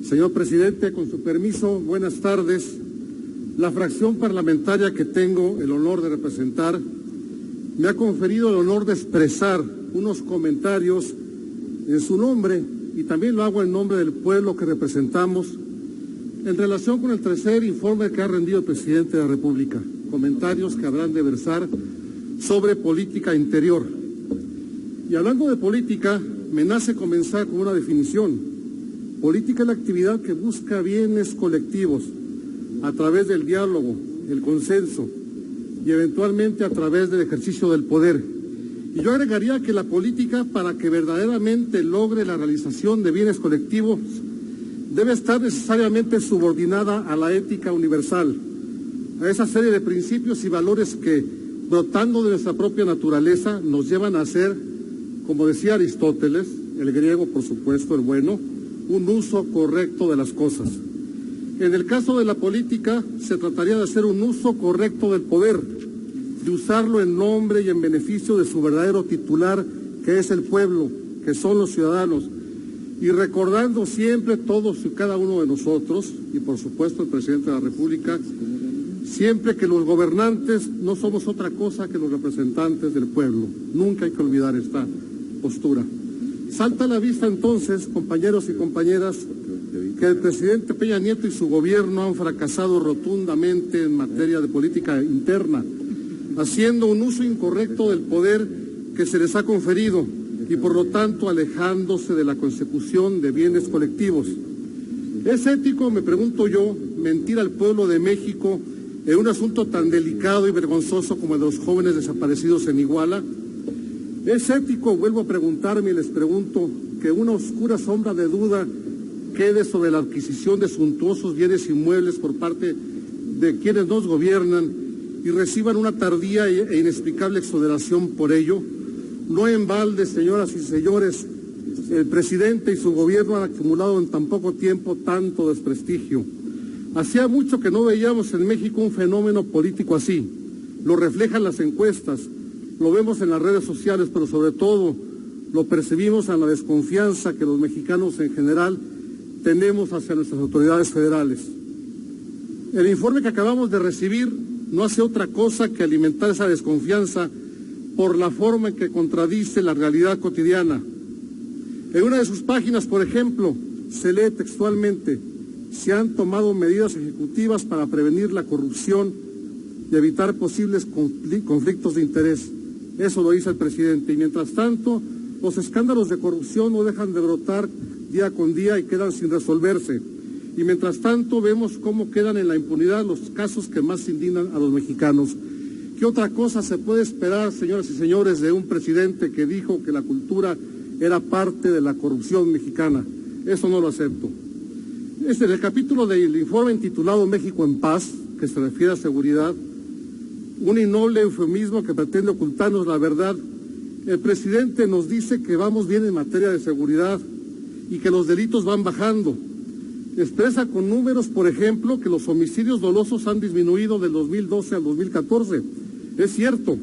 Señor presidente, con su permiso, buenas tardes. La fracción parlamentaria que tengo el honor de representar me ha conferido el honor de expresar unos comentarios en su nombre, y también lo hago en nombre del pueblo que representamos, en relación con el tercer informe que ha rendido el presidente de la República. Comentarios que habrán de versar sobre política interior. Y hablando de política, me nace comenzar con una definición. Política es la actividad que busca bienes colectivos a través del diálogo, el consenso y eventualmente a través del ejercicio del poder. Y yo agregaría que la política, para que verdaderamente logre la realización de bienes colectivos, debe estar necesariamente subordinada a la ética universal, a esa serie de principios y valores que, brotando de nuestra propia naturaleza, nos llevan a hacer, como decía Aristóteles, el griego por supuesto, el bueno, un uso correcto de las cosas. En el caso de la política, se trataría de hacer un uso correcto del poder, de usarlo en nombre y en beneficio de su verdadero titular, que es el pueblo, que son los ciudadanos, y recordando siempre todos y cada uno de nosotros, y por supuesto el presidente de la República, siempre que los gobernantes no somos otra cosa que los representantes del pueblo. Nunca hay que olvidar esta postura. Salta a la vista entonces, compañeros y compañeras, que el presidente Peña Nieto y su gobierno han fracasado rotundamente en materia de política interna, haciendo un uso incorrecto del poder que se les ha conferido y por lo tanto alejándose de la consecución de bienes colectivos. ¿Es ético, me pregunto yo, mentir al pueblo de México en un asunto tan delicado y vergonzoso como el de los jóvenes desaparecidos en Iguala? ¿Es ético, vuelvo a preguntarme y les pregunto, que una oscura sombra de duda quede sobre la adquisición de suntuosos bienes inmuebles por parte de quienes nos gobiernan y reciban una tardía e inexplicable exoneración por ello? No en balde, señoras y señores, el presidente y su gobierno han acumulado en tan poco tiempo tanto desprestigio. Hacía mucho que no veíamos en México un fenómeno político así. Lo reflejan las encuestas, lo vemos en las redes sociales, pero sobre todo lo percibimos en la desconfianza que los mexicanos en general tenemos hacia nuestras autoridades federales. El informe que acabamos de recibir no hace otra cosa que alimentar esa desconfianza por la forma en que contradice la realidad cotidiana. En una de sus páginas, por ejemplo, se lee textualmente: se han tomado medidas ejecutivas para prevenir la corrupción y evitar posibles conflictos de interés. Eso lo dice el presidente. Y mientras tanto, los escándalos de corrupción no dejan de brotar día con día y quedan sin resolverse. Y mientras tanto vemos cómo quedan en la impunidad los casos que más indignan a los mexicanos. ¿Qué otra cosa se puede esperar, señoras y señores, de un presidente que dijo que la cultura era parte de la corrupción mexicana? Eso no lo acepto. En el capítulo del informe intitulado México en Paz, que se refiere a seguridad, un innoble eufemismo que pretende ocultarnos la verdad, el presidente nos dice que vamos bien en materia de seguridad y que los delitos van bajando. Expresa con números, por ejemplo, que los homicidios dolosos han disminuido del 2012 al 2014. Es cierto,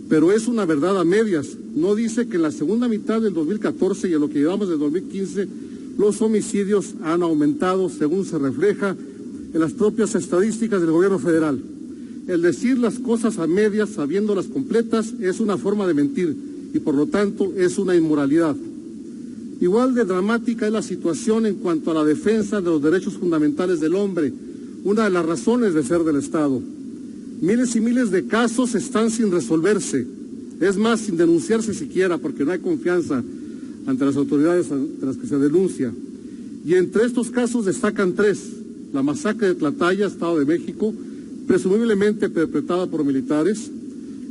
pero es una verdad a medias. No dice que en la segunda mitad del 2014 y en lo que llevamos del 2015, los homicidios han aumentado, según se refleja en las propias estadísticas del gobierno federal. El decir las cosas a medias, sabiéndolas completas, es una forma de mentir y por lo tanto es una inmoralidad. Igual de dramática es la situación en cuanto a la defensa de los derechos fundamentales del hombre, una de las razones de ser del Estado. Miles y miles de casos están sin resolverse, es más, sin denunciarse siquiera, porque no hay confianza ante las autoridades ante las que se denuncia. Y entre estos casos destacan tres: la masacre de Tlatlaya, Estado de México, presumiblemente perpetrada por militares;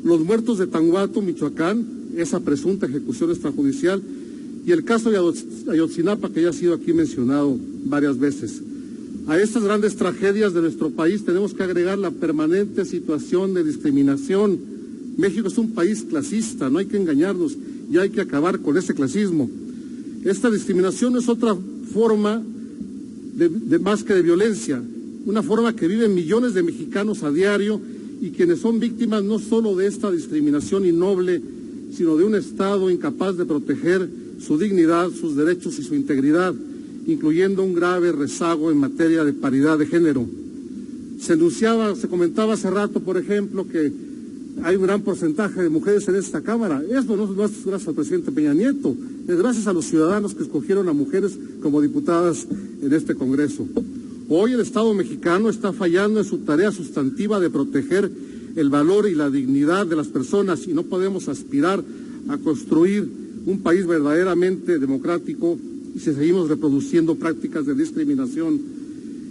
los muertos de Tanguato, Michoacán, esa presunta ejecución extrajudicial; y el caso de Ayotzinapa, que ya ha sido aquí mencionado varias veces. A estas grandes tragedias de nuestro país tenemos que agregar la permanente situación de discriminación. México es un país clasista, no hay que engañarnos, y hay que acabar con ese clasismo. Esta discriminación no es otra forma más que de violencia, una forma que viven millones de mexicanos a diario y quienes son víctimas no solo de esta discriminación innoble, sino de un Estado incapaz de proteger su dignidad, sus derechos y su integridad. incluyendo un grave rezago en materia de paridad de género. Se comentaba hace rato, por ejemplo, que hay un gran porcentaje de mujeres en esta Cámara. Esto no es gracias al presidente Peña Nieto, es gracias a los ciudadanos que escogieron a mujeres como diputadas en este Congreso. Hoy el Estado mexicano está fallando en su tarea sustantiva de proteger el valor y la dignidad de las personas, y no podemos aspirar a construir un país verdaderamente democrático si seguimos reproduciendo prácticas de discriminación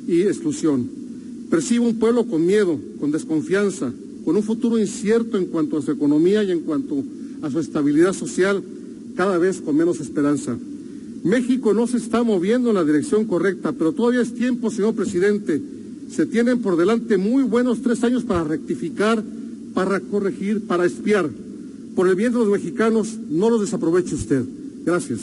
y exclusión. Percibo un pueblo con miedo, con desconfianza, con un futuro incierto en cuanto a su economía y en cuanto a su estabilidad social, cada vez con menos esperanza. México no se está moviendo en la dirección correcta, pero todavía es tiempo, señor presidente. Se tienen por delante muy buenos 3 años para rectificar, para corregir, para espiar. Por el bien de los mexicanos, no los desaproveche usted. Gracias.